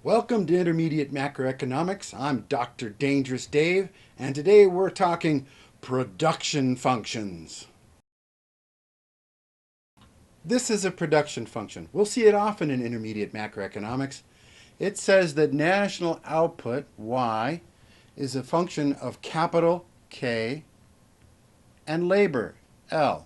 Welcome to Intermediate Macroeconomics. I'm Dr. Dangerous Dave, and today we're talking production functions. This is a production function. We'll see it often in Intermediate Macroeconomics. It says that national output, Y, is a function of capital, K, and labor, L.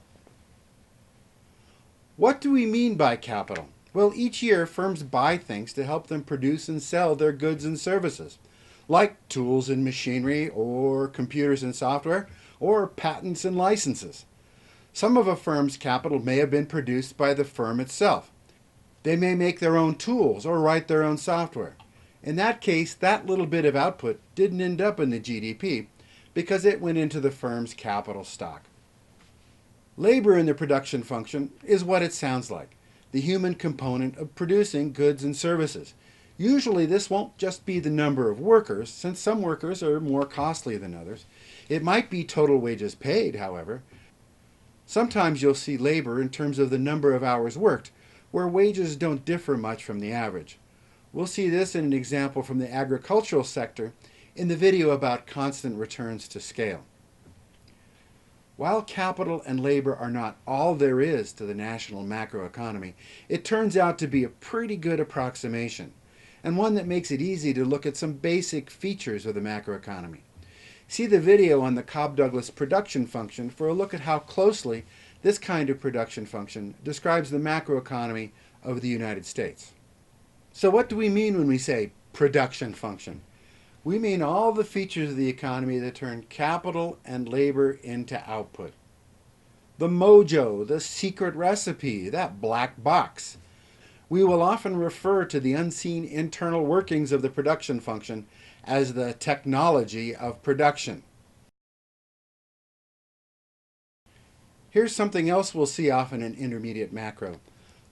What do we mean by capital? Well, each year firms buy things to help them produce and sell their goods and services, like tools and machinery, or computers and software, or patents and licenses. Some of a firm's capital may have been produced by the firm itself. They may make their own tools or write their own software. In that case, that little bit of output didn't end up in the GDP because it went into the firm's capital stock. Labor in the production function is what it sounds like, the human component of producing goods and services. Usually this won't just be the number of workers, since some workers are more costly than others. It might be total wages paid, however. Sometimes you'll see labor in terms of the number of hours worked, where wages don't differ much from the average. We'll see this in an example from the agricultural sector in the video about constant returns to scale. While capital and labor are not all there is to the national macroeconomy, it turns out to be a pretty good approximation, and one that makes it easy to look at some basic features of the macroeconomy. See the video on the Cobb-Douglas production function for a look at how closely this kind of production function describes the macroeconomy of the United States. So what do we mean when we say production function? We mean all the features of the economy that turn capital and labor into output. The mojo, the secret recipe, that black box. We will often refer to the unseen internal workings of the production function as the technology of production. Here's something else we'll see often in intermediate macro.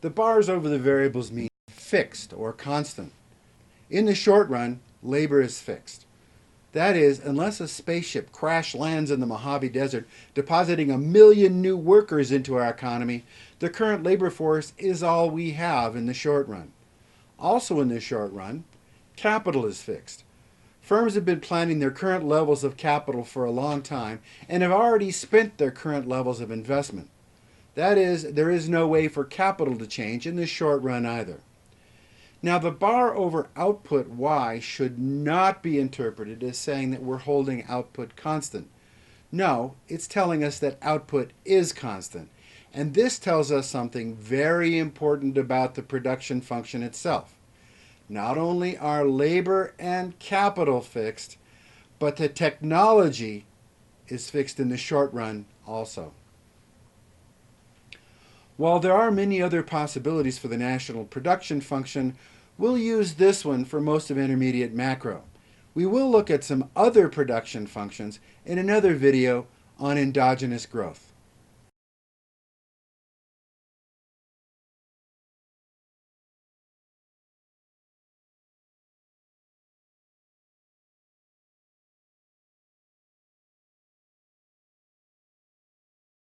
The bars over the variables mean fixed or constant. In the short run, labor is fixed. That is, unless a spaceship crash lands in the Mojave Desert, depositing 1 million new workers into our economy, the current labor force is all we have in the short run. Also in the short run, capital is fixed. Firms have been planning their current levels of capital for a long time and have already spent their current levels of investment. That is, there is no way for capital to change in the short run either. Now, the bar over output Y should not be interpreted as saying that we're holding output constant. No, it's telling us that output is constant. And this tells us something very important about the production function itself. Not only are labor and capital fixed, but the technology is fixed in the short run also. While there are many other possibilities for the national production function, we'll use this one for most of intermediate macro. We will look at some other production functions in another video on endogenous growth.